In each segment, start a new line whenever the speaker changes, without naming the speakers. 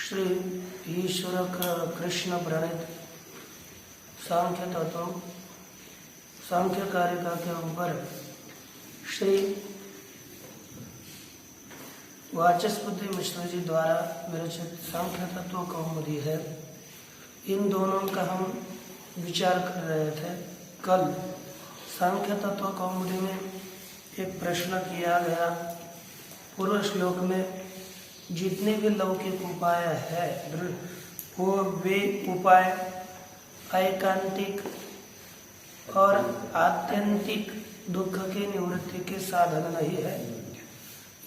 श्री ईश्वर कृष्ण प्रणीत सांख्य तत्व सांख्य कारिका के ऊपर श्री वाचस्पति मिश्र जी द्वारा विरचित सांख्य तत्व कौमुदी है। इन दोनों का हम विचार कर रहे थे। कल सांख्य तत्व कौमुदी में एक प्रश्न किया गया। पूर्व श्लोक में जितने भी लौकिक उपाय है वो वे उपाय ऐकांतिक और आत्यंतिक दुख की निवृत्ति के साधन नहीं है।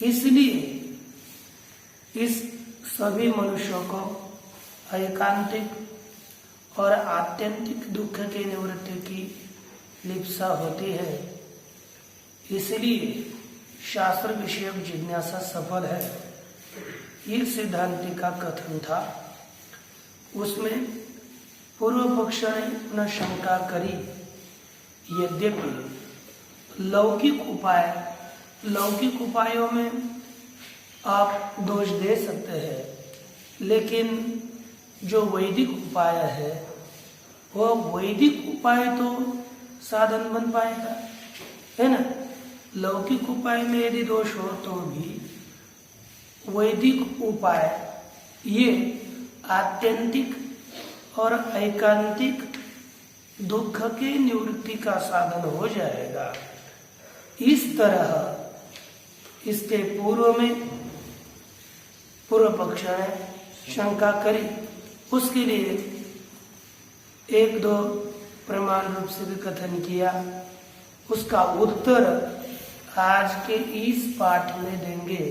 इसलिए इस सभी मनुष्यों को ऐकांतिक और आत्यंतिक दुख की निवृत्ति की लिप्सा होती है। इसलिए शास्त्र विषयक जिज्ञासा सफल है। ये सिद्धांति का कथन था। उसमें पूर्व पक्ष ने न शंका करी, यद्यपि लौकिक उपायों में आप दोष दे सकते हैं, लेकिन जो वैदिक उपाय है वो वैदिक उपाय तो साधन बन पाएगा, है ना। लौकिक उपाय में यदि दोष हो तो भी वैदिक उपाय ये आत्यंतिक और ऐकांतिक दुख के निवृत्ति का साधन हो जाएगा। इस तरह इसके पूर्व में पूर्व पक्ष ने शंका करी। उसके लिए एक दो प्रमाण रूप से भी कथन किया। उसका उत्तर आज के इस पाठ में देंगे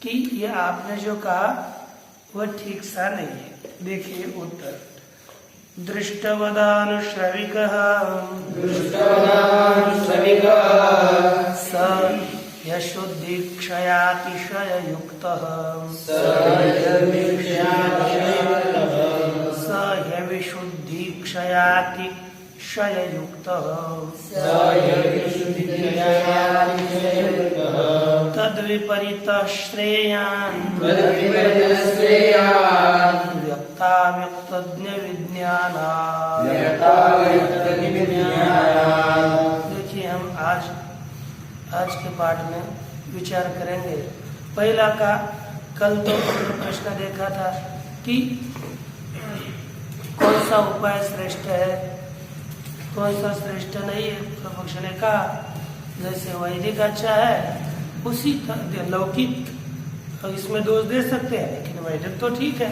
कि ये आपने जो कहा वह ठीक सा नहीं है। देखिए उत्तर। दृष्टवदानुश्रविकः स यशुद्धीक्षयातिशययुक्तः स यविशुद्धीक्षयातिशययुक्तः तद्विपरीतः श्रेयान् व्यक्ताव्यक्तज्ञ विज्ञानात्। देखिए हम आज के पाठ में विचार करेंगे। पहला का कल तो प्रश्न देखा था कि कौन सा उपाय श्रेष्ठ है, कौन सा श्रेष्ठ नहीं है। पक्ष ने कहा जैसे वैदिक अच्छा है उसी लौकिक इसमें दोष दे सकते हैं, लेकिन वैदिक तो ठीक है।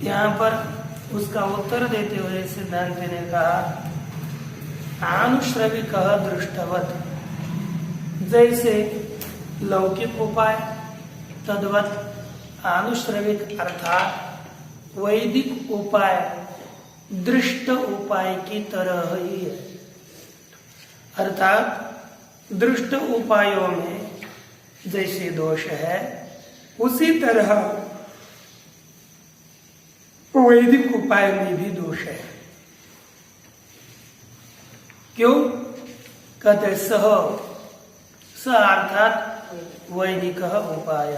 यहाँ पर उसका उत्तर देते हुए सिद्धांत ने कहा आनुश्रविक दृष्टवत, जैसे लौकिक उपाय तद्वत आनुश्रविक अर्थात वैदिक उपाय दृष्ट उपाय की तरह ही है। अर्थात दृष्ट उपायों में जैसे दोष है उसी तरह वैदिक उपाय में भी दोष है। क्यों कहते सह स अर्थात वैदिक उपाय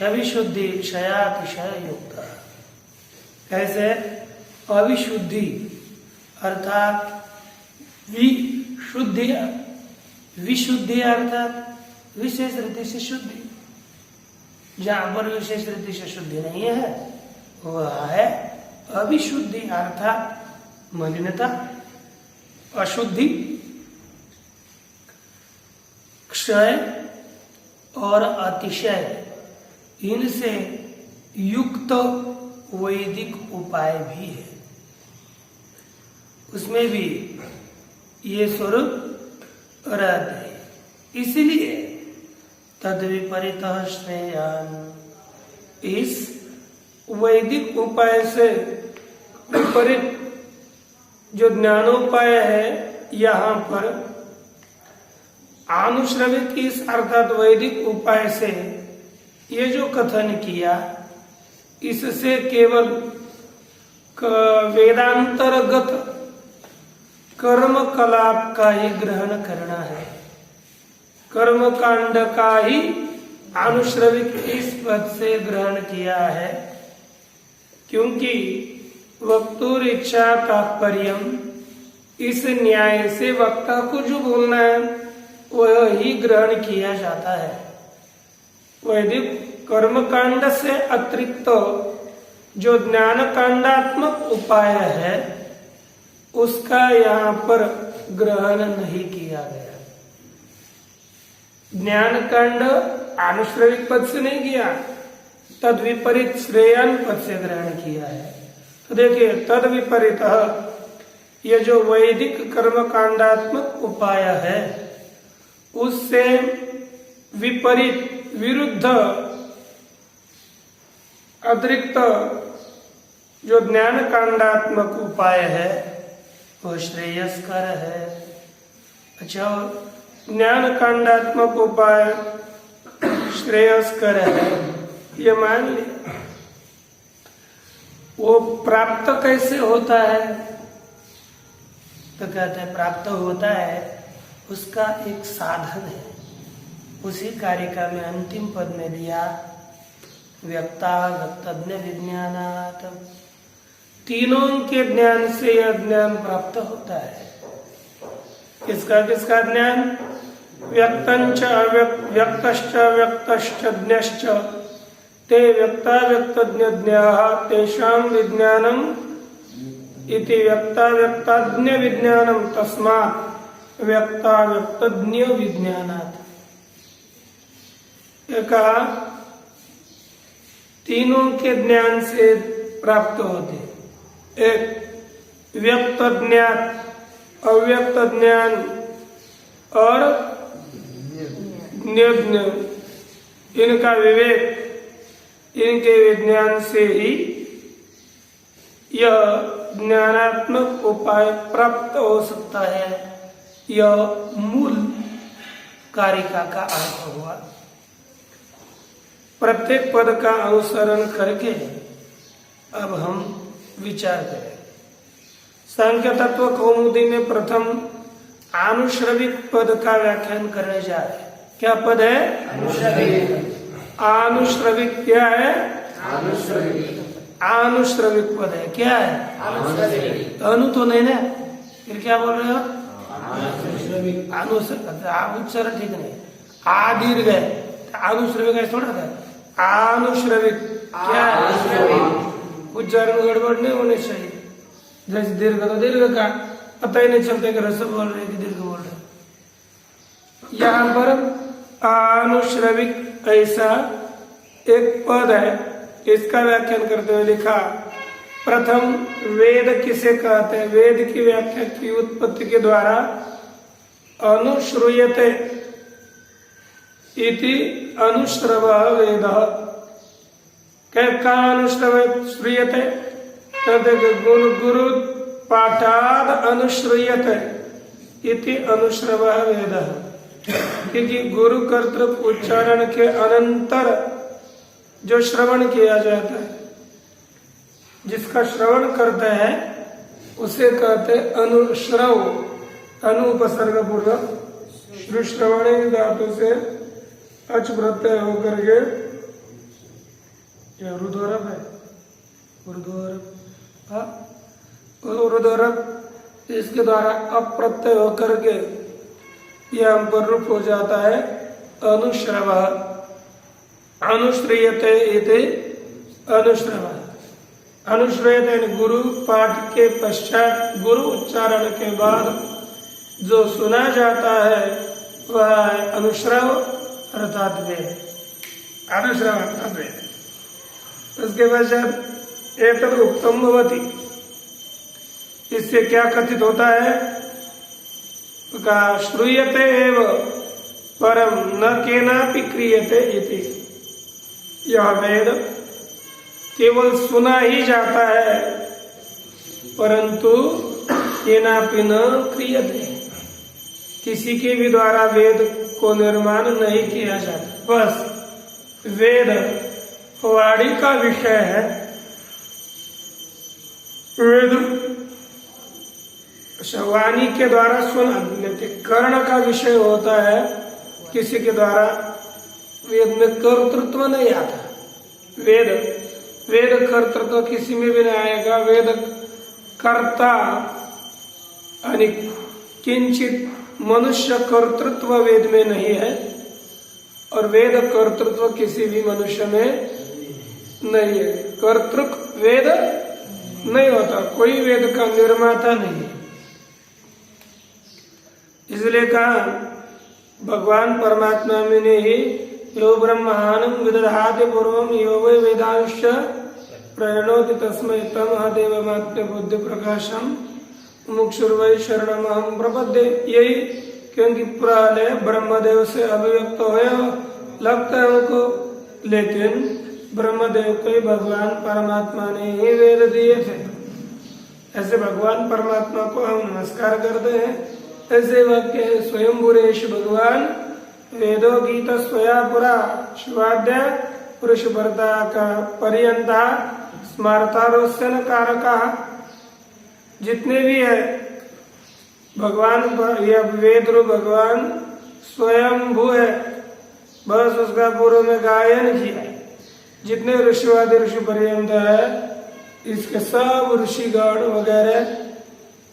अविशुद्धि क्षयातिशय युक्त। कैसे अविशुद्धि अर्थात विशुद्धि अर्थात विशेष रीति से शुद्धि। जहां पर विशेष रीति से शुद्धि नहीं है वह है अविशुद्धि अर्थात मलिनता अशुद्धि। क्षय और अतिशय इनसे युक्त वैदिक उपाय भी है। उसमें भी ये स्वरूप रहते हैं। इसलिए तद्विपरीतः श्रेयान्, इस वैदिक उपाय से विपरीत जो ज्ञानोपाय है यहाँ पर आनुश्रविक इस अर्थात वैदिक उपाय से ये जो कथन किया, इससे केवल वेदांतर्गत कर्म कलाप का ही ग्रहण करना है, कर्म कांड का ही आनुश्रविक इस पद से ग्रहण किया है, क्योंकि वक्तुर इच्छा तात्पर्यम, इस न्याय से वक्ता को जो बोलना है वह ही ग्रहण किया जाता है। वैदिक कर्मकांड से अतिरिक्त जो ज्ञान कांडात्मक उपाय है उसका यहाँ पर ग्रहण नहीं किया गया। ज्ञान कांड आनुश्रविक पद से नहीं किया, तद विपरीत श्रेयान पद से ग्रहण किया है। तो देखिए, तद विपरीत ये जो वैदिक कर्मकांडात्मक उपाय है उससे विपरीत विरुद्ध अतिरिक्त जो ज्ञान कांडात्मक उपाय है वो श्रेयस्कर है। अच्छा, ज्ञान कांडात्मक उपाय श्रेयस्कर है ये मान लिया। वो प्राप्त कैसे होता है? तो कहते हैं प्राप्त होता है उसका एक साधन है। उसी कारिका में अंतिम पद में दिया व्यक्ता व्यक्तज्ञ विज्ञानात्, तीनों के ज्ञान से यह ज्ञान प्राप्त होता है। किसका किसका ज्ञान? व्यक्तंच व्यक्तश्च व्यक्तश्च ज्ञश्च ते व्यक्ता व्यक्तज्ञ ज्ञाः तेषां विज्ञानम् इति व्यक्ता व्यक्तज्ञ विज्ञानम् तस्मात् व्यक्ता व्यक्तज्ञ विज्ञानात्। कहा तीनों के ज्ञान से प्राप्त होते, एक व्यक्त ज्ञान, अव्यक्त ज्ञान और ज्ञ, इनका विवेक, इनके विज्ञान से ही यह ज्ञानात्मक उपाय प्राप्त हो सकता है। यह मूल कारिका का अर्थ हुआ। प्रत्येक पद का अनुसरण करके अब हम विचार करें। सांख्य तत्व कौमुदी में प्रथम आनुश्रविक पद का व्याख्यान करने जा रहे हैं। क्या पद है? आनुश्रविक क्या है? आनुश्रविक पद है। क्या है? अनु तो नहीं ना, फिर क्या बोल रहे हो? आनुश्रविक उच्चारण ठीक नहीं, आ दीर्घ है, आनुश्रविक है थोड़ा था। आनुश्रविक क्या है? उच्चारण गड़बड़ नहीं होने चाहिए। जैसे दीर्घ तो दीर्घ का पता ही नहीं चलता कि रस बोल रहे कि दीर्घ बोल रहे। यहाँ पर आनुश्रविक ऐसा एक पद है, इसका व्याख्यान करते हुए लिखा प्रथम वेद किसे कहते हैं? वेद की व्याख्या की उत्पत्ति के द्वारा अनुश्रूयते इति अनुश्रव वेद। क्या अनुश्रूयते? गुरु पाठाद अनुश्रूयते इति अनुश्रव वेद। क्योंकि गुरु कर्तृक उच्चारण के अनंतर जो श्रवण किया जाता है, जिसका श्रवण करते हैं उसे कहते अनुश्रव। अनुपसर्ग पूर्वक श्रवण धातु से अच प्रत्यय होकर के रुद्रभ है, रुद्रभ इसके द्वारा अप्रत्यय होकर के यह पर रूप हो जाता है अनुश्रव। अनुश्रयते इति अनुश्रव। अनुश्रयते गुरु पाठ के पश्चात गुरु उच्चारण के बाद जो सुना जाता है वह है अनुश्रव अर्थात वेद। अनुश्रव अर्थात वेद। उसके पश्चात एतद् उक्तम भवति, इससे क्या कथित होता है? का श्रूयते एव परम न केनापि क्रियते इति। यह वेद केवल सुना ही जाता है परंतु केनापि न क्रियते, किसी के भी द्वारा वेद को निर्माण नहीं किया जाता। बस वेद वाणी का विषय है। वेद वाणी के द्वारा सुन लेते, कर्ण का विषय होता है किसी के द्वारा। वेद में कर्तृत्व नहीं आता। वेद कर्तृत्व किसी में भी नहीं आएगा। वेद कर्ता यानी किंचित मनुष्य कर्तृत्व वेद में नहीं है, और वेद कर्तृत्व किसी भी मनुष्य में नहीं है। कर्तृत्व वेद नहीं होता, कोई वेद का निर्माता नहीं है। इसलिए कहा भगवान परमात्मा में ने ही यो ब्रह्मांडं विदधाति पूर्वं यो वै वेदांश प्रणोति तस्मै तमहदेवमात्म्य बुद्धि प्रकाशम मुक्षुर्वै शरणमहं प्रपद्ये। यही क्योंकि प्रलय ब्रह्मदेव से अभिव्यक्त होया लगता है उनको, लेकिन ब्रह्मदेव को भगवान परमात्मा ने ही वेद दिए थे। ऐसे भगवान परमात्मा को हम नमस्कार करते हैं। ऐसे वाक्य है स्वयंभुरेश भगवान वेदो गीता स्वया पुरा शिवाद्य पुरुष भरता का पर्यंता स्मारतारोस्यन कारका। जितने भी है भगवान यह वेद रूप भगवान स्वयंभू है, बस उसका पूर्व में गायन किया। जितने ऋषिवादी ऋषि पर्यंत है, इसके सब ऋषिगण वगैरह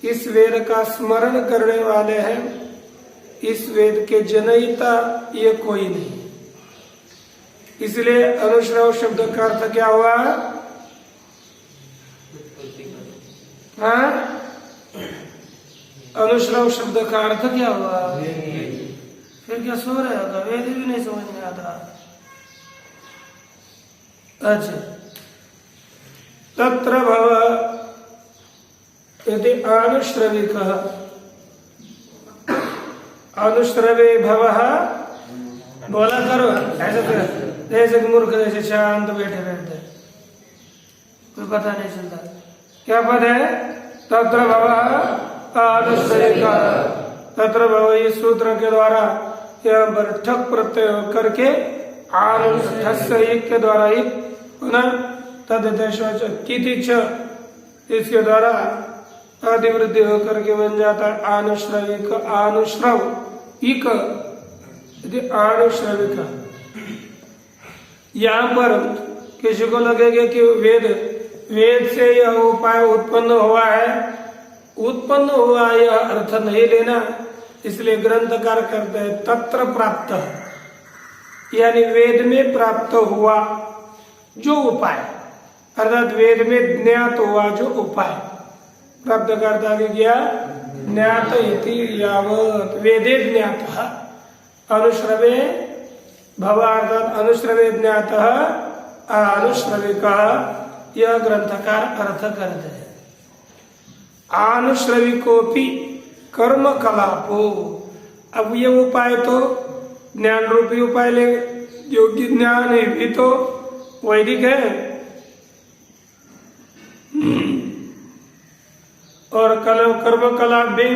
इस वेद का स्मरण करने वाले हैं। इस वेद के जनयिता ये कोई नहीं। इसलिए अनुश्रव शब्द का अर्थ क्या हुआ? हाँ, अनुश्रव शब्द का अर्थ क्या हुआ? फिर क्या सो रहा होगा? वेद भी नहीं समझ में आता। अच्छा, तत्र भव यदि अनुश्रविकः अनुश्रवे भवः, बोला करो ऐसे फिर जैसे मूर्ख जैसे शांत बैठे रहते, कोई पता नहीं चलता। क्या पद है? तत्र भवः अनुश्रविकः। तत्र भव इस सूत्र के द्वारा यहाँ पर ठक प्रत्यय करके आनुष्ठ के द्वारा ही पुनः तदेश तिथि च इसके द्वारा अधिवृद्धि होकर के बन जाता है आनुश्रविक। आनुश्रव इक आनुश्रविक। यहाँ पर किसी को लगेगा कि वेद से यह उपाय उत्पन्न हुआ है, उत्पन्न हुआ यह अर्थ नहीं लेना। इसलिए ग्रंथकार करते हैं तत्र प्राप्त, यानी वेद में प्राप्त हुआ जो उपाय, अर्थात वेद में ज्ञात हुआ जो उपाय प्राप्त करता है क्या? ज्ञात इति यावत् वेदे ज्ञातः अनुश्रवे भव, अर्थात अनुश्रवे ज्ञातः अनुश्रविकः। यह ग्रंथकार अर्थ करते हैं। अनुश्रविकोपि कर्म कलापो। अब ये उपाय तो ज्ञान रूपी उपाय ले, योग्य ज्ञान है भी तो वैदिक है, और कर्म कला भी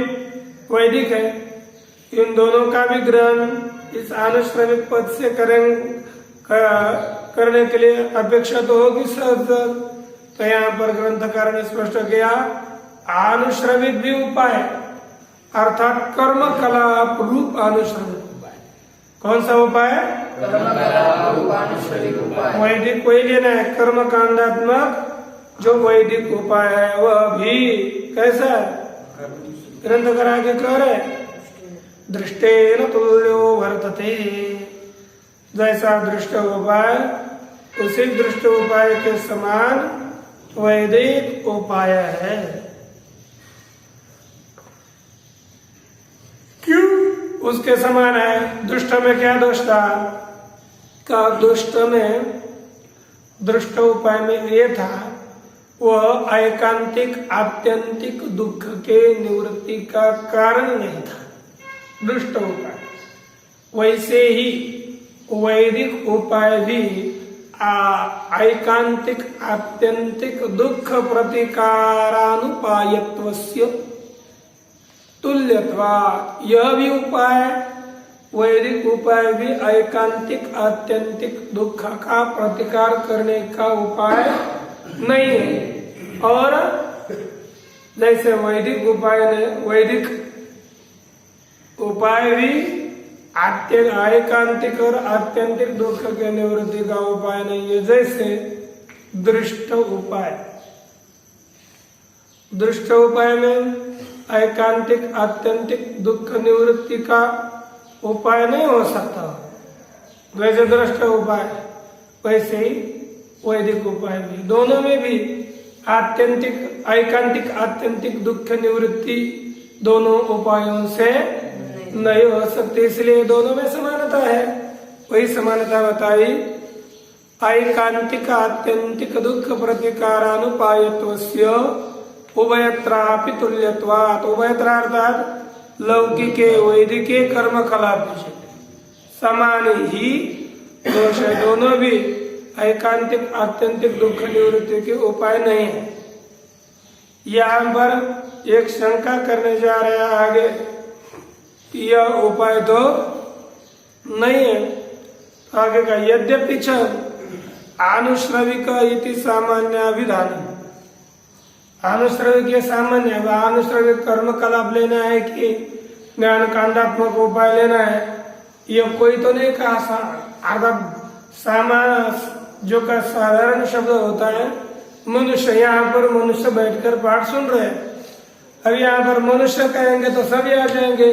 वैदिक है। इन दोनों का भी ग्रहण इस अनुश्रविक पद से करने के लिए अपेक्षा तो होगी सहज। तो यहाँ पर ग्रंथकार ने स्पष्ट किया अनुश्रविक भी उपाय, अर्थात कर्म कला रूप अनुश्रविक उपाय। कौन सा उपाय? वैदिक कोई लेना है, कर्म कांडात्मक जो वैदिक उपाय है वह भी कैसा ग्रंथकार आगे कह रहे दृष्टेन तुल्यो वर्तते। जैसा दृष्ट उपाय उसी दृष्ट उपाय के समान वैदिक उपाय है। क्यों उसके समान है? दुष्ट में क्या दोष था? का दुष्ट में दृष्ट उपाय में ये था वह एकांतिक आत्यंतिक दुख के निवृत्ति का कारण नहीं था दुष्ट उपाय। वैसे ही वैदिक उपाय भी एकांतिक आत्यंतिक दुख प्रतिकारानुपायत्वस्य
तुल्यत्वात्, यह भी उपाय, वैदिक उपाय भी एकांतिक आत्यंतिक दुख का प्रतिकार करने का उपाय नहीं है। और जैसे वैदिक उपाय भी एकांतिक और आत्यंतिक दुख के निवृत्ति का उपाय नहीं है। जैसे दृष्ट उपाय में एकांतिक आत्यंतिक दुख निवृत्ति का उपाय नहीं हो सकता, वैसे दृष्ट उपाय वैसे ही वैदिक उपाय भी, दोनों में भी एकांतिक आत्यंतिक दुख निवृत्ति दोनों उपायों से नहीं हो सकती, इसलिए दोनों में समानता है। वही समानता बताई, एकांतिक आत्यंतिक दुख प्रतिकारानुपायत्वस्य उभयत्रापि तुल्यत्वात्, उभयत्र अर्थात लौकिके वैदिके कर्म कलाप समान ही दोष है, दोनों भी एकांतिक आत्यंतिक दुख निवृत्ति के उपाय नहीं है। यहाँ पर एक शंका करने जा रहे हैं आगे, यह उपाय तो नहीं है। आगे का यद्यपि च आनुश्रविक इति सामान्याभिधान, अनुश्रविक सामान्य, अनुश्रविक कर्म कलाप लेना है कि ज्ञान कांडात्मक उपाय लेना है, यह कोई तो नहीं कहा। सामान्य जो का साधारण शब्द होता है, मनुष्य, यहाँ पर मनुष्य बैठकर पाठ सुन रहे हैं। अब यहाँ पर मनुष्य कहेंगे तो सभी आ जाएंगे,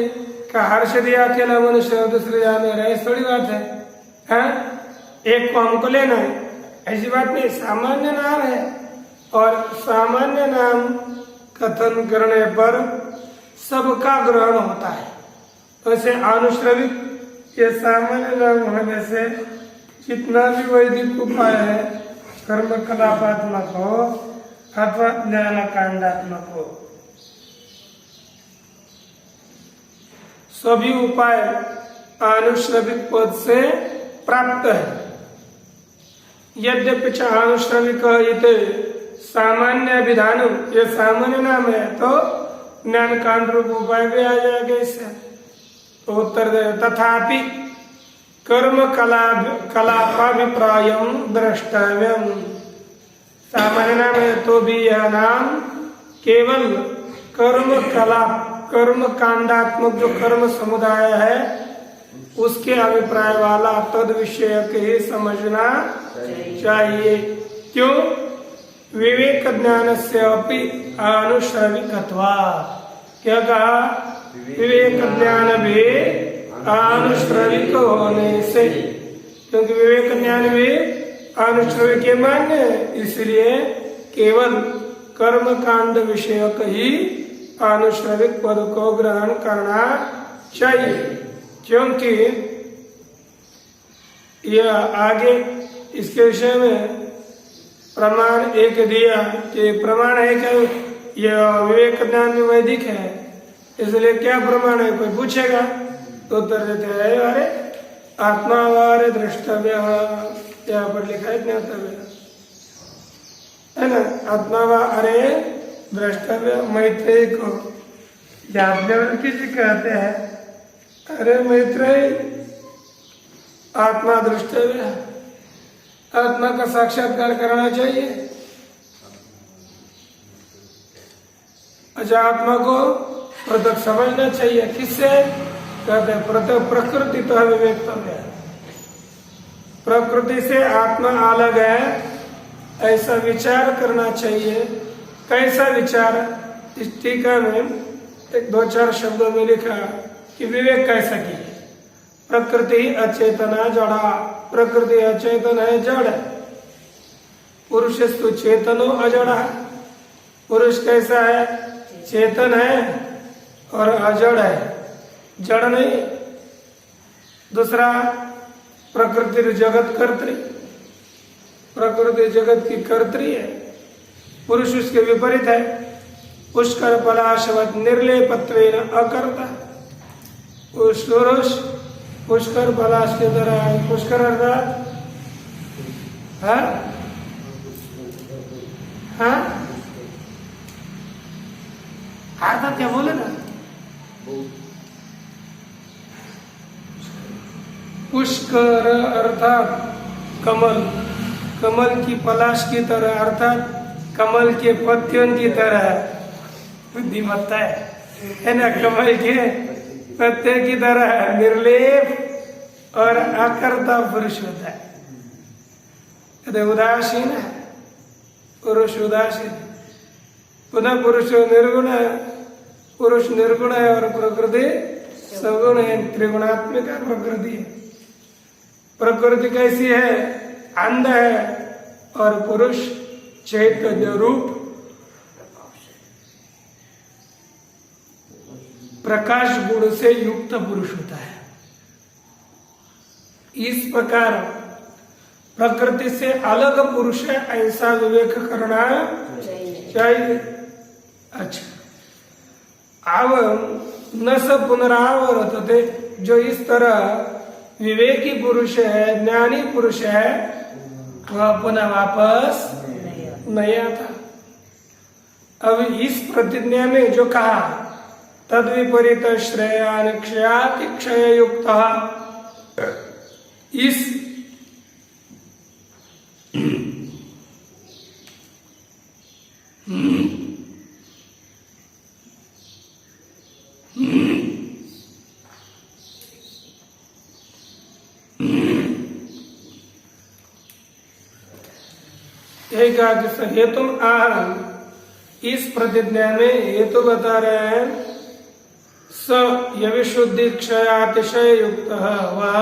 का हर्ष दिया अकेला मनुष्य दूसरे जा में रहे, थोड़ी बात है। एक को हमको लेना है, ऐसी बात नहीं। सामान्य नाम है और सामान्य नाम कथन करने पर सबका ग्रहण होता है। वैसे अनुश्रविक ये सामान्य नाम होने से जितना भी वैदिक उपाय है, कर्म कलापात्मक हो अथवा ज्ञान कांडात्मक हो, सभी उपाय अनुश्रविक पद से प्राप्त है। यद्यपि च अनुश्रविक इति सामान्य विधान, ये सामान्य नाम है तो ज्ञान कांड रूप उपाय भी आ जाएगा इससे। तो उत्तर दे, तथापि कर्म कलापाभिप्रायम द्रष्टव्यम, सामान्य नाम है तो भी यह नाम केवल कर्म कांडात्मक जो कर्म समुदाय है उसके अभिप्राय वाला तद विषय के समझना चाहिए। क्यों? विवेक ज्ञान से अपि अनुश्रविकत्वा, क्या कहा? विवेक ज्ञान भी अनुश्रविक होने से, क्योंकि विवेक ज्ञान भी अनुश्रविक मान्य है, इसलिए केवल कर्म कांड विषयक ही अनुश्रविक पद को ग्रहण करना चाहिए। क्योंकि यह आगे इसके विषय में प्रमाण एक दिया कि प्रमाण है क्या यह विवेक ज्ञान में वैदिक है, इसलिए क्या प्रमाण है? कोई पूछेगा तो उत्तर देते हैं, अरे आत्मावारे द्रष्टव्य, यहाँ पर लिखा है ज्ञातव्य है ना, आत्मावा अरे द्रष्टव्य। मैत्रेय को याज्ञवल्क्य जी कहते हैं, अरे मैत्रेय आत्मा द्रष्टव्य, आत्मा का साक्षात्कार करना चाहिए। अच्छा, आत्मा को पृथक समझना चाहिए, किससे? कहते हैं पृथक प्रकृति तो विवेक्तव्य, प्रकृति से आत्मा अलग है ऐसा विचार करना चाहिए। कैसा विचार? इस टीका में एक दो चार शब्दों में लिखा कि विवेक कैसा की? प्रकृति अचेतना जड़ा, प्रकृति अचेतन है, जड़ है। पुरुषस्तु चेतनो अजड़ा, पुरुष कैसा है? चेतन है और अजड़ है, जड़ नहीं। दूसरा, प्रकृति जगत कर्त्री, प्रकृति जगत की कर्त्री है, पुरुष उसके विपरीत है। पुष्कर पलाशवत निर्लेपत्वेन अकर्ता, पुरुष पुष्कर पलाश की तरह है। पुष्कर अर्थात अर्थात क्या बोले ना, पुष्कर अर्थात कमल, कमल की पलाश की तरह अर्थात कमल के पत्तियों की तरह बुद्धिमत्ता है ना, कमल के पत्ते की तरह निर्लेप और आकर्ता पुरुष होता है। उदासीन है पुरुष, उदासीन। पुनः पुरुष निर्गुण है, पुरुष निर्गुण है और प्रकृति सगुण है, त्रिगुणात्मिक प्रकृति है। प्रकृति कैसी है? अंध है और पुरुष चैतन्य रूप प्रकाश गुण से युक्त पुरुष होता है। इस प्रकार प्रकृति से अलग पुरुष है, ऐसा विवेक करना चाहिए। अच्छा, अब न स पुनरावर्तते, जो इस तरह विवेकी पुरुष है, ज्ञानी पुरुष है, वह पुनः वापस नहीं आता। अब इस प्रतिज्ञा में जो कहा तद विपरीत श्रेयान क्षयाति क्षय युक्त, इस यही कहा जिससे हेतु इस प्रतिज्ञा में हेतु बता रहे हैं। स यविशुद्धि क्षयातिशय युक्त, वह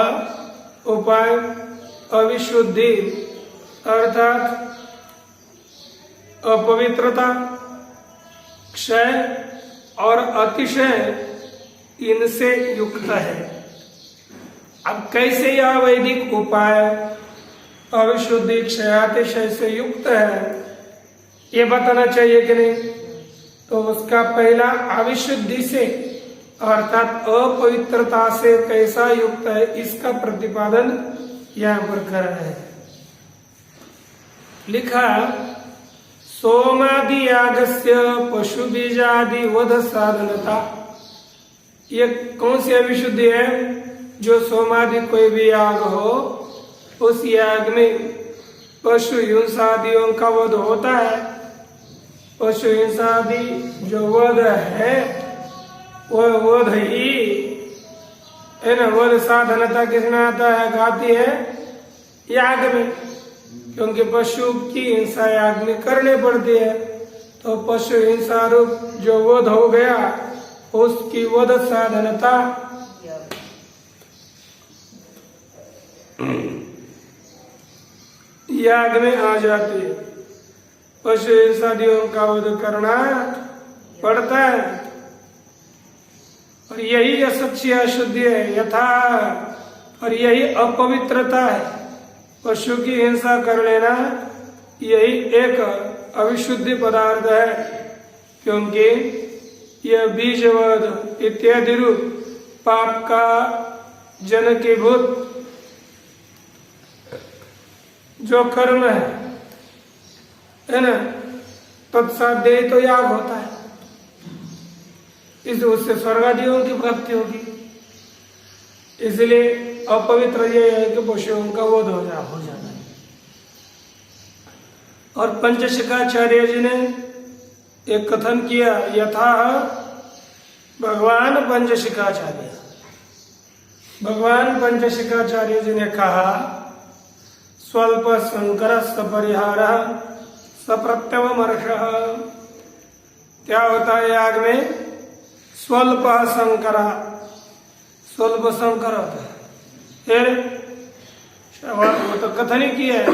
उपाय अविशुद्धि अर्थात अपवित्रता, क्षय और अतिशय इनसे युक्त है। अब कैसे यह वैदिक उपाय अविशुद्धि क्षयातिशय से युक्त है, ये बताना चाहिए कि नहीं? तो उसका पहला अविशुद्धि से अर्थात अपवित्रता से कैसा युक्त है, इसका प्रतिपादन यहाँ पर कर रहे हैं। लिखा सोमादि यागस्य पशु बीजादि वध साधनता। ये कौन सी अविशुद्धि है? जो सोमादि कोई भी याग हो, उस याग में पशु हिंसादियों का वध होता है। पशु हिंसादि जो वध है वह वध ही है ना, वध साधनता किसमें आता है? गाती है याग में, क्योंकि पशु की हिंसा याग में करनी पड़ती है। तो पशु हिंसा रूप जो वध हो गया, उसकी वध साधनता याग में आ जाती है। पशु हिंसादियों का वध करना पड़ता है, और यही असच्ची अशुद्धि है यथा, और यही अपवित्रता है। पशु की हिंसा कर लेना यही एक अविशुद्धि पदार्थ है, क्योंकि यह बीजवध इत्यादि रूप पाप का जनकीभूत जो कर्म है ना, तत्साध्य तो याग होता है। इस उससे स्वर्गादियों की प्राप्ति होगी। इसलिए अपवित्र ये है कि पशुओं का वध हो जाना है। और पंचशिखाचार्य जी ने एक कथन किया, यथा भगवान पंचशिखाचार्य जी ने कहा, स्वल्प संकर सपरिहार सप्रत्यवमर्ष। क्या होता है याग में? स्वल्प संकर होता है। फिर वो तो कथन ही किया है।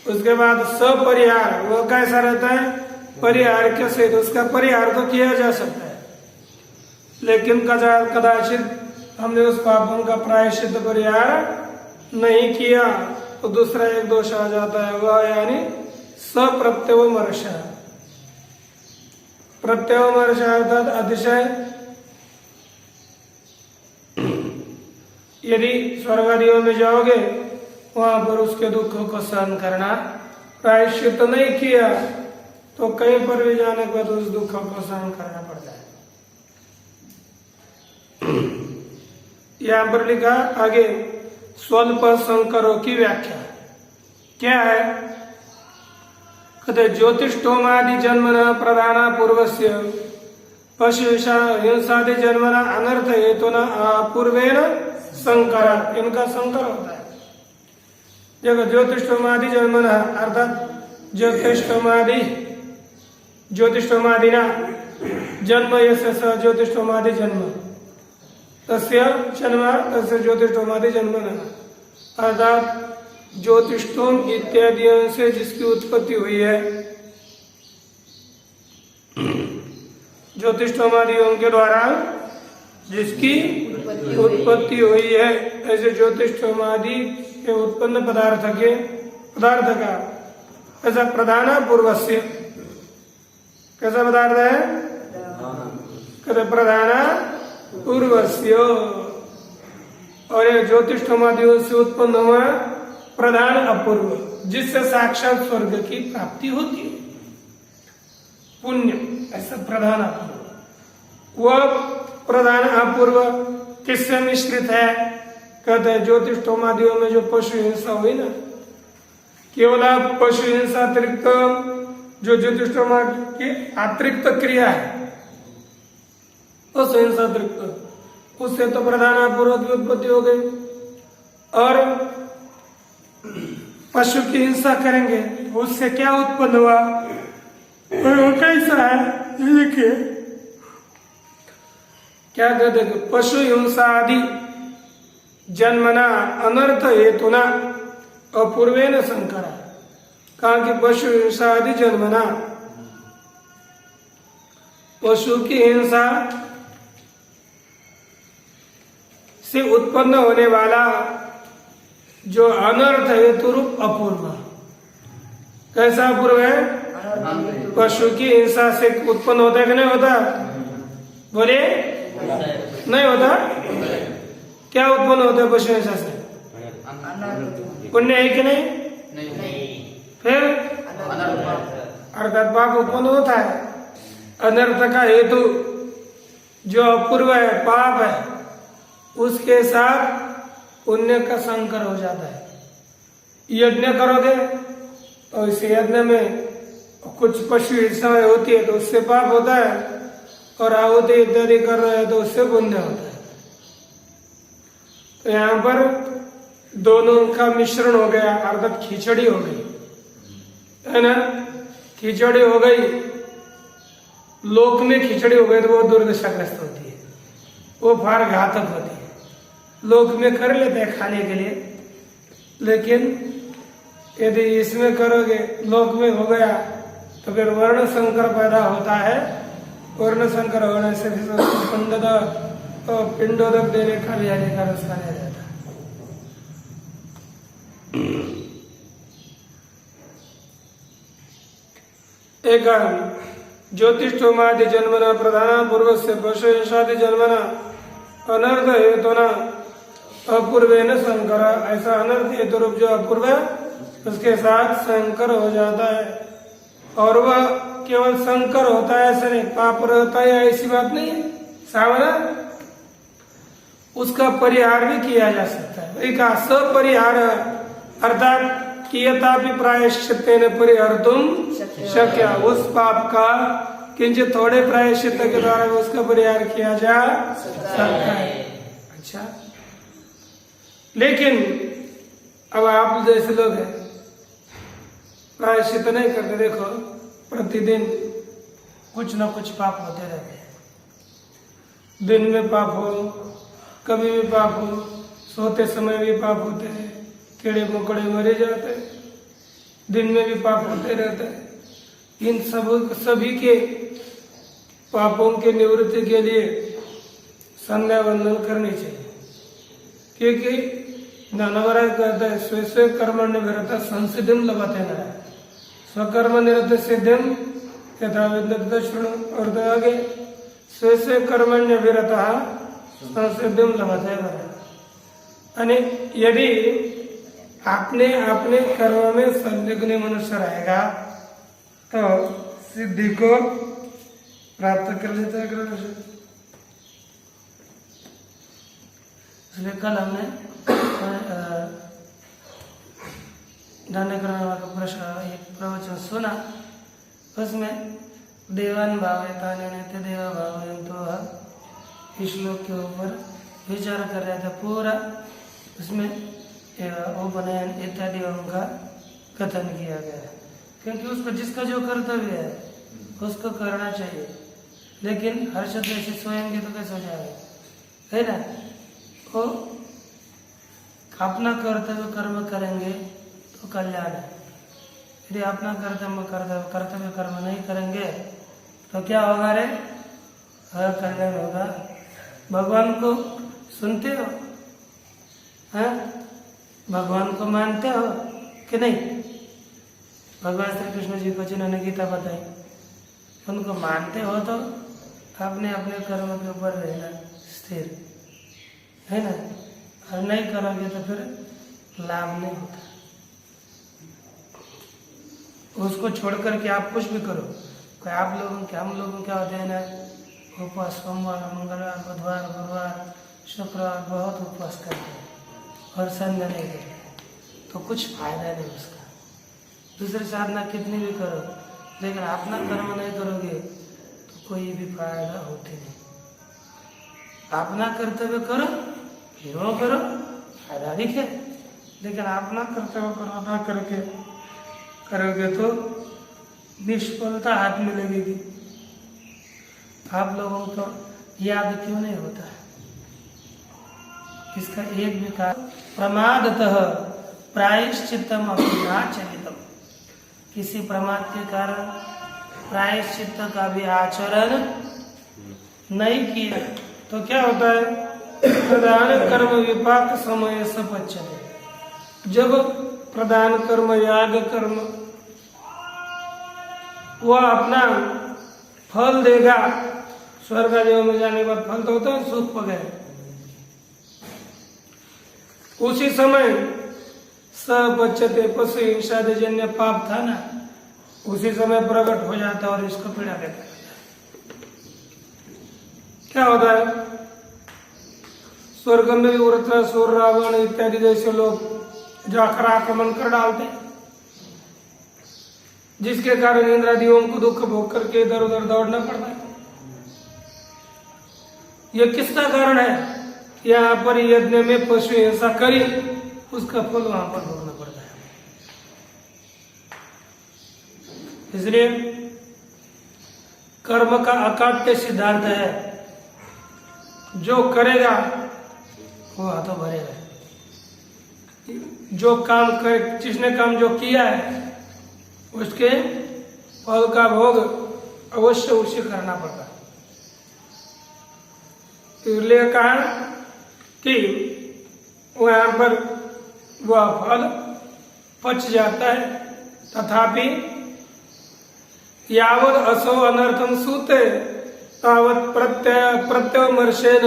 उसके बाद सपरिहार, वो कैसा रहता है? परिहार के सहित उसका परिहार तो किया जा सकता है, लेकिन कदाचित हमने उस पापों का प्रायश्चित परिहार नहीं किया तो दूसरा एक दोष आ जाता है, वह यानी सप्रत्यवमर्श। प्रत्यवमर्श अर्थात अतिशय। यदि स्वर्गादियों में जाओगे, वहां पर उसके दुखों को सहन करना, प्रायश्चित नहीं किया तो कहीं पर भी जाने के बाद उस दुखों को सहन करना पड़ता है। यहाँ पर लिखा आगे स्वल्प संकरों की व्याख्या क्या है। कहते ज्योतिष्ठोमादि जन्मना प्रधाना पूर्वस्य पशु हिंसादि जन्मना अनर्थ हेतुना पूर्वेण संकरा, इनका संकर होता है। जब ज्योतिष्ठोमादि जन्मना अर्थात ज्योतिष्ठोमादिना जन्म यस्य स ज्योतिष्ठोमादि जन्म तस्य जन्म तस्य ज्योतिष्ठोमादि जन्मना, अर्थात ज्योतिष्ठोम इत्यादि से जिसकी उत्पत्ति हुई है, ज्योतिष्ठोमादियों के द्वारा जिसकी उत्पत्ति हुई है, ऐसे ज्योतिष्ठोमादि के उत्पन्न पदार्थ का ऐसा प्रधाना पूर्वस्य, कैसा पदार्थ है, कहते प्रधाना पूर्वस्य, और ये ज्योतिष्ठोमादियों से उत्पन्न हुआ प्रधान अपूर्व, जिससे साक्षात स्वर्ग की प्राप्ति होती है, पुण्य, ऐसा प्रधान अपूर्व। वह प्रधान अपूर्व किससे मिश्रित है, कहते हैं ज्योतिष्ठोमादियों में जो पशु हिंसा हुई ना, केवल पशु हिंसा अतिरिक्त जो ज्योतिष्ठोमा की अतिरिक्त क्रिया है, उस हिंसा अतिरिक्त उससे तो प्रधान अपूर्व की उत्पत्ति हो गई। और पशु की हिंसा करेंगे उससे क्या उत्पन्न हुआ, वो कैसा है देखिए क्या कहते, पशु हिंसा आदि जन्मना अनर्थ हेतुना अपूर्वेण संकरा, कहा कि पशु हिंसा आदि जन्मना, पशु की हिंसा से उत्पन्न होने वाला जो अनर्थ हेतु रूप अपूर्व, कैसा अपूर्व है, पशु की हिंसा से उत्पन्न होता है कि नहीं होता, बोले नहीं होता, क्या उत्पन्न होता है पशु हिंसा से, पुण्य है कि नहीं, फिर अर्थात पाप उत्पन्न होता है। अनर्थ का हेतु जो अपूर्व है, पाप है, उसके साथ पुण्य का संकर हो जाता है। यज्ञ करोगे तो इस यज्ञ में कुछ पशु हिंसा होती है तो उससे पाप होता है, और आहुति इत्यादि कर रहे हैं तो उससे पुण्य होता है। तो यहाँ पर दोनों का मिश्रण हो गया, अर्थात खिचड़ी हो गई, है ना, खिचड़ी हो गई, लोक में खिचड़ी हो गई तो वो दुर्दशाग्रस्त होती है, वो फार घातक होती है। लोक में कर लेते हैं खाने के लिए, लेकिन यदि इसमें करोगे, लोक में हो गया तो फिर वर्ण संकर पैदा होता है। वर्ण संकर होने से पिंडोदक देने का भी हानिकारक खाया जाता है। एक ज्योतिष्ठोमादि जन्मना प्रधाना पूर्व से पशु हिंसादि जन्मना अनर्थ हेतुना अपूर्वेण संकर, ऐसा अनर्थ हेतु रूप जो अपूर्व है उसके साथ संकर हो जाता है। और वह केवल संकर होता है, ऐसा नहीं पाप रहता है, ऐसी बात नहीं है, सावना उसका परिहार भी किया जा सकता है। एक सपरिहार अर्थात कियतापि प्रायश्चित्तेन परिहर्तुम शक्य, उस पाप का किंचित थोड़े प्रायश्चित के द्वारा उसका परिहार किया जा सकता है। अच्छा, लेकिन अब आप जैसे लोग हैं प्रायश्चित नहीं करते, देखो प्रतिदिन कुछ ना कुछ पाप होते रहते हैं। दिन में पाप हो, कभी भी पाप हो, सोते समय भी पाप होते हैं, कीड़े मकोड़े मरे जाते हैं, दिन में भी पाप होते रहते हैं। इन सभी के पापों के निवृत्ति के लिए संध्या वंदन करनी चाहिए, क्योंकि नवरा कहता है स्व स्व कर्म निरत संसिद्धिम लभते न, स्वकर्म निरत सिद्धिम यथा विद्यते शृणु, और तो आगे स्व स्व कर्मण्य विरत संसिद्धिम लभते न। यानी यदि अपने अपने कर्म में संलग्न मनुष्य रहेगा तो सिद्धि को प्राप्त कर लेता है।
इसलिए कल हमने दंडकरण का प्रश्न एक प्रवचन सुना, उसमें देवान भावयता नित्य देव भावयंतो इस श्लोक के ऊपर विचार कर रहे थे पूरा। उसमें उपनयन इत्यादि उनका कथन किया गया है, क्योंकि उसको जिसका जो कर्तव्य है उसको करना चाहिए। लेकिन हर्षद ऐसे सोएंगे तो कैसे हो जाएगा, है ना। वो अपना कर्तव्य कर्म करेंगे तो कल्याण है। यदि अपना कर्तव्य कर्म नहीं करेंगे तो क्या होगा रे, कल्याण होगा। भगवान को सुनते हो, हैं? भगवान को मानते हो कि नहीं? भगवान श्री कृष्ण जी को जिन्होंने गीता बताई, उनको मानते हो तो अपने अपने कर्म के ऊपर रहना स्थिर, है ना। और नहीं करोगे तो फिर लाभ नहीं होता। उसको छोड़ करके आप कुछ भी करो, कोई आप लोगों के हम लोगों क्या होते हैं ना, उपवास सोमवार मंगलवार बुधवार गुरुवार शुक्रवार बहुत उपवास करते हैं और संध्या नहीं करते, तो कुछ फायदा नहीं उसका। दूसरी साधना कितनी भी करो, लेकिन अपना कर्म नहीं करोगे तो कोई भी फायदा होती नहीं। अपना कर्तव्य करो फिर वो करो, फायदा दिखे। लेकिन अपना कर्तव्य करो ना करके करोगे तो निष्फलता हाथ में लगेगी। आप लोगों को याद क्यों नहीं होता है? इसका एक भी कारण प्रमादतः प्रायश्चित्तम अनाचरितम, किसी प्रमाद के कारण प्रायश्चित्त का भी आचरण नहीं किया तो क्या होता है, प्रधान कर्म विपाक समय सपच्यते। जब प्रधान कर्म याग कर्म वह अपना फल देगा, स्वर्ग आदि में जाने के बाद फल तो होता है सुख वगैरह, उसी समय सबच्यते पशु हिंसाजन्य पाप था ना, उसी समय प्रकट हो जाता है और इसको पीड़ा देता है। क्या होता है, स्वर्ग में वृत्रासुर रावण इत्यादि जैसे लोग जाकर आक्रमण कर डालते, जिसके कारण इंद्रादियों को दुख भोग करके इधर उधर दौड़ना पड़ता है। यह किसका कारण है? यहाँ पर यज्ञ में पशु हिंसा करी, उसका फल वहां पर भोगना पड़ता है। इसलिए कर्म का अकाट्य सिद्धांत है, जो करेगा वो हाथों भरेगा। जो काम कर, जिसने काम जो किया है उसके फल का भोग अवश्य उसे करना पड़ता है। इसलिए कहा कि वहां पर वह फल पच जाता है, तथापि यावद असो अनर्थम सूते तावत प्रत्यवमर्शेन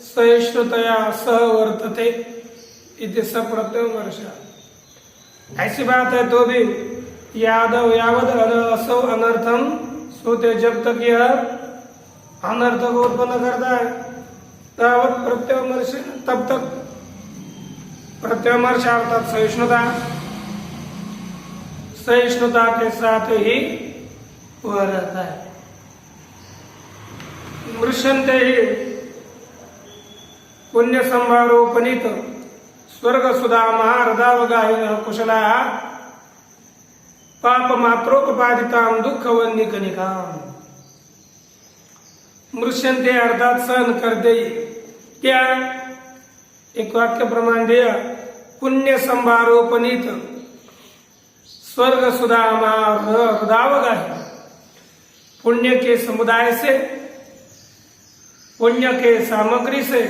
सहिष्णुतया सह वर्तते इति स प्रत्यवमर्श। ऐसी बात है तो भी यावद असो अनर्थम सूते, जब तक यह अनर्थ को उत्पन्न करता है तावत प्रत्यवमर्श, तब तक प्रत्यवमर्श अर्थात सहिष्णुता के साथ ही वह रहता है। मृष्यन्ते ही पुण्य संभारोपनीत स्वर्ग सुधा महारदावगाहिन कुशला पाप मात्रोपादिताम दुख वन्यकनिकाम। मृष्यन्ते अर्थात सहन कर दे। क्या एक वाक्य प्रमाण दिया, पुण्य संभारोपनीत स्वर्ग सुधा महारदावगाहिन, पुण्य के समुदाय से, पुण्य के सामग्री से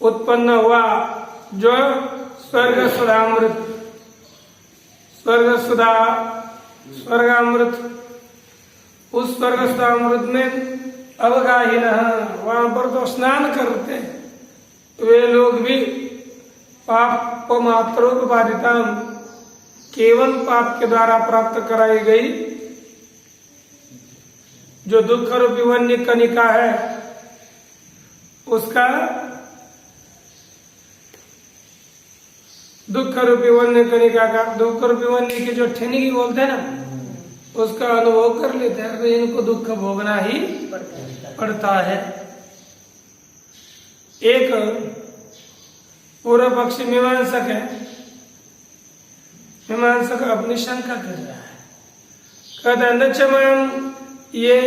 उत्पन्न हुआ जो स्वर्ग सुधामृत, स्वर्ग सुधा स्वर्गामृत, उस स्वर्ग सुधामृत में अवगाहीन, वहां पर तो स्नान करते वे लोग भी पाप मात्रोपादिता, केवल पाप के द्वारा प्राप्त कराई गई जो दुख रूपी वन्य कनिका है उसका
दुख रूपी वन्य कनिका का, दुख रूपी वन्य की जो ठिनगी बोलते हैं ना, उसका अनुभव कर लेते हैं तो इनको दुख भोगना ही पड़ता है। एक पूर्व पक्षी मीमांसक है, मीमांसक अपनी शंका कर रहा है, कहता है न चमाम, ये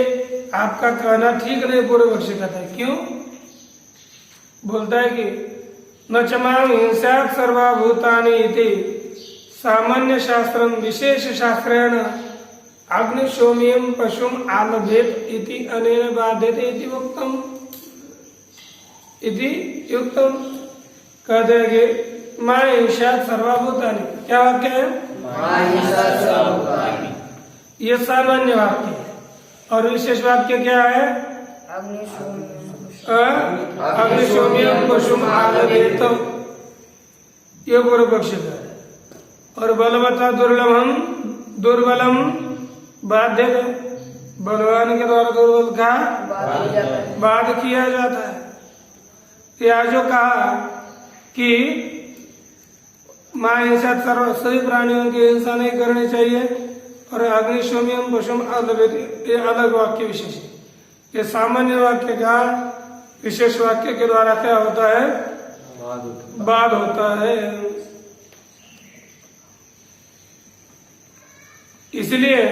आपका कहना ठीक नहीं। पूर्व पक्षी कहता है क्यों? बोलता है कि न चमाम हिंसात् सर्वभूतानि इति सामान्य शास्त्रम विशेष शास्त्रेण अग्निशोम्यम पशुम आलभेत इति अनेन बाध्यते इति उक्तम इति युक्तम। कहते हैं कि मां हिंसात् सर्वभूतानि, क्या वाक्य है? ये सामान्य वाक्य है और विशेष वाक्य क्या है? अग्निशोम्यम पशुम आलभेत, ये पूर्व पक्ष है। और बलवता दुर्लभम दुर्बलम बाध्य, बलवान के द्वारा दुर्बल का बाध किया जाता है। यह जो कहा कि मां हिंसा सर्व सभी प्राणियों की हिंसा नहीं करनी चाहिए और अग्निशोम्यम पशुम आलभेत, ये अलग वाक्य विशेष है। ये सामान्य वाक्य का विशेष वाक्य के द्वारा क्या होता है? बाध होता है। इसलिए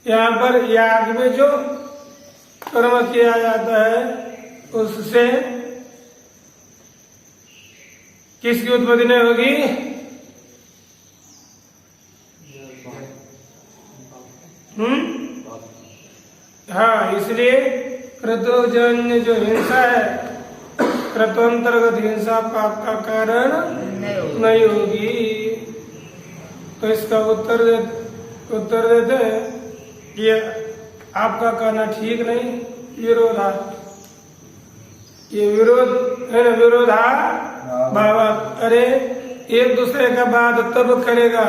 यहाँ पर याग में जो कर्म किया जाता है उससे किसकी उत्पत्ति नहीं होगी? हाँ, इसलिए क्रतुजन्य जो हिंसा है, क्रतुअंतर्गत हिंसा पाप का कारण नहीं होगी। तो इसका उत्तर देते हैं ये आपका कहना ठीक नहीं, विरोधा, ये विरोध है ना, विरोधा भावात। अरे एक दूसरे का बात तब करेगा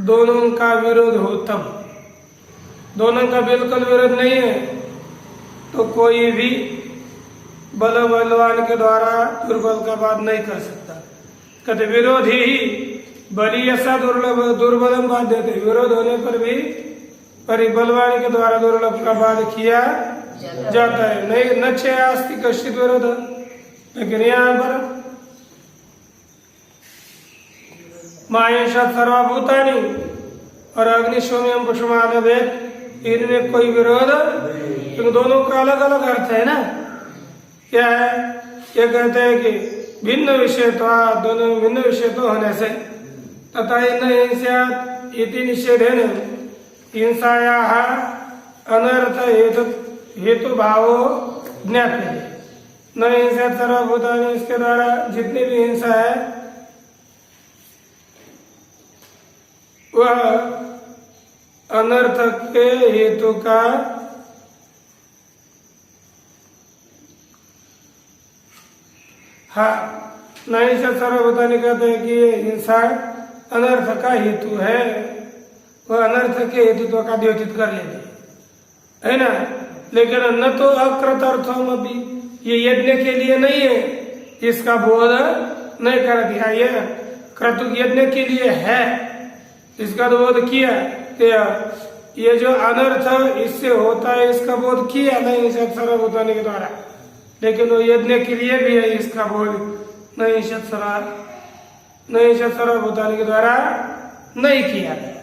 दोनों का विरोध हो, तब दोनों का बिल्कुल विरोध नहीं है तो कोई भी बलवान के द्वारा दुर्बल का बात नहीं कर सकता। कहते विरोधी ही बली ऐसा दुर्बलम बात देते, विरोध होने पर भी बलवान के द्वारा दुर्लभ का बात किया जाता है। नहीं नच्छे आस्ति कश्चित विरोध, लेकिन यहाँ पर मायेशा सर्वभूतानि और अग्निशोम्यम पशुमालभेत, इनमें कोई विरोध, क्योंकि दोनों का अलग अलग अर्थ है ना। क्या है? ये कहते हैं कि भिन्न विषय तो दोनों भिन्न विषय तो होने से तथा हिंसा इति निषेधेन हिंसायाः अनर्थ हेतु भावो ज्ञाप्य। न हिंसा सर्वभूतानि, इसके द्वारा जितनी भी हिंसा है वह अनर्थ के हेतु का नहीं से सर्वभूतानि कहते हैं कि ये हिंसा अनर्थ का हेतु है, वह अनर्थ के हेतुत्व का द्योतित कर लेते है ना। लेकिन न तो अकृत अर्थम अभी, ये यज्ञ के लिए नहीं है, इसका बोध नहीं कर दिया। ये क्रतु यज्ञ के लिए है, इसका तो बोध किया। ये जो अनर्थ इससे होता है इसका बोध किया नहीं सर्वभूतानि के द्वारा, लेकिन वो यज्ञ के लिए भी है, इसका बोध नहीं सर्वभूतानि के द्वारा नहीं किया गया।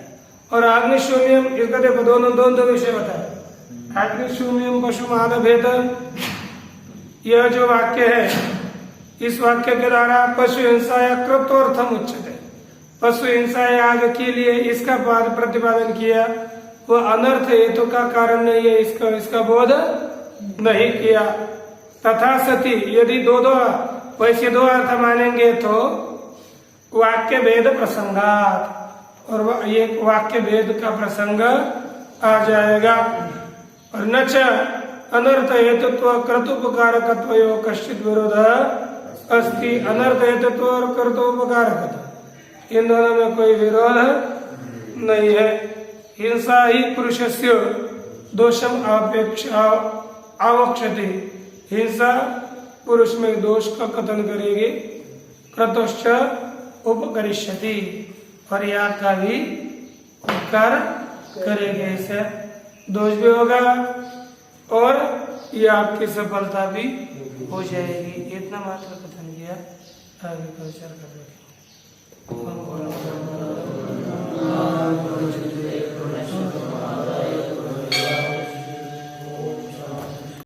और अग्निशोम्यम, इसका देखो दोनों विषय बताए। अग्निशोम्यम पशुमालभेत, यह जो वाक्य है, इस वाक्य के द्वारा पशु हिंसा या कृतोर्थम उच्चते, पशु हिंसा याग के लिए इसका प्रतिपादन किया, वह अनर्थ हेतु का कारण नहीं है, इसका बोध नहीं किया। तथा सती, यदि दो वैसे दो अर्थ मानेंगे तो वाक्य भेद प्रसंगात, और ये वाक्य भेद का प्रसंग आ जाएगा। और न च अनर्थ हेतुत्व कर्तुपकारकत्व कश्चित विरोध अस्ति। अनर्थ हेतुत्व और कर्तुपकारकत्व, इन दोनों में कोई विरोध नहीं है। हिंसा ही पुरुषस्य दोषम अपेक्षा आवक्षति, हिंसा पुरुष में दोष का कथन करेगी। क्रतुश्च उपकरिष्यति, और या का भी उपकार करेंगे, इससे दोष भी होगा और ये आपकी सफलता भी हो जाएगी। इतना मात्र कथन किया, आगे का विचार कर रहे